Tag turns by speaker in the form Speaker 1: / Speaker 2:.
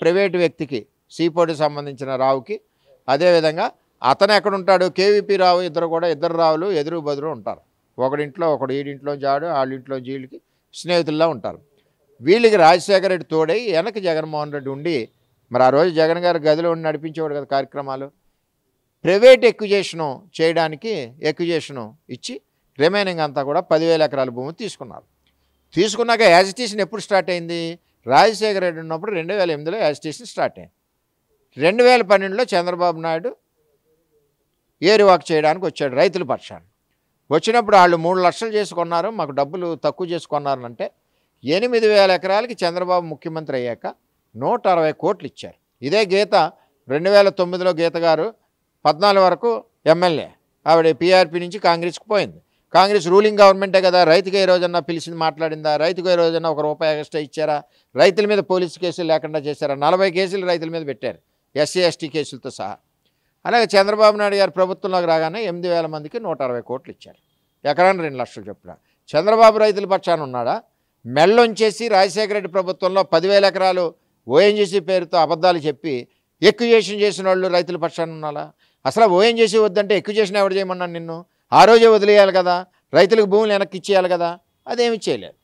Speaker 1: Private వ్యక్తికి సీపోర్ట్కి సంబంధించిన రావుకి. అదేవిధంగా అతను ఎక్కడుంటాడు, కేవీపీ రావు, ఇద్దరు రావులు ఎదురు బదురు ఉంటారు. ఒకడింట్లో ఒకడు, ఈడింట్లో జాడు, వాళ్ళింట్లో జీళ్ళకి స్నేహితుల్లా ఉంటారు. వీళ్ళకి రాజశేఖర రెడ్డి తోడై వెనక జగన్మోహన్ రెడ్డి ఉండి, మరి ఆ రోజు జగన్ గారు గదిలో ఉండి నడిపించేవాడు కదా కార్యక్రమాలు. ప్రైవేట్ ఎక్విజేషను చేయడానికి ఎక్విజేషను ఇచ్చి రిమైనింగ్ అంతా కూడా 10,000 ఎకరాల భూమి తీసుకున్నారు. తీసుకున్నాక యాజిటేషన్ ఎప్పుడు స్టార్ట్ అయింది, రాజశేఖర రెడ్డి ఉన్నప్పుడు 2008లో యాజిటేషన్ స్టార్ట్ అయింది. 2012లో చంద్రబాబు నాయుడు ఏరువాక్ చేయడానికి వచ్చాడు రైతుల పక్షాన్ని. వచ్చినప్పుడు వాళ్ళు 3 లక్షలు చేసుకున్నారు, మాకు డబ్బులు తక్కువ చేసుకున్నారంటే 8,000 ఎకరాలకి చంద్రబాబు ముఖ్యమంత్రి అయ్యాక 160 కోట్లు ఇచ్చారు. ఇదే గీత 2009లో గీత గారు 14 వరకు ఎమ్మెల్యే, ఆవిడ పీఆర్పీ నుంచి కాంగ్రెస్కి పోయింది. కాంగ్రెస్ రూలింగ్ గవర్నమెంటే కదా, రైతుగా ఏ రోజన్నా పిలిచింది మాట్లాడిందా, రైతుగా ఏ రోజన్నా ₹1 ఎక్స్ట్రా ఇచ్చారా, రైతుల మీద పోలీసు కేసులు లేకుండా చేశారా, 40 కేసులు రైతుల మీద పెట్టారు, ఎస్సీ ఎస్టీ కేసులతో సహా. అలాగే చంద్రబాబు నాయుడు గారు ప్రభుత్వంలోకి రాగానే 8,000 మందికి 160 కోట్లు ఇచ్చారు, ఎకరాన్ని 2 లక్షలు చొప్పున. చంద్రబాబు రైతుల పక్షాన ఉన్నాడా, మెళ్ళొంచేసి రాజశేఖర రెడ్డి ప్రభుత్వంలో 10,000 ఎకరాలు ఓఎన్జీసీ పేరుతో అబద్ధాలు చెప్పి ఎక్విజేషన్ చేసిన వాళ్ళు రైతుల పక్షాన ఉన్నారా? అసలు ఓఎన్జీసీ వద్దంటే ఎక్విజేషన్ ఎవరు చేయమన్నాను నిన్ను, ఆ రోజే వదిలేయాలి కదా, రైతులకు భూములు వెనక్కి ఇచ్చేయాలి కదా, అదేమి చేయలేదు.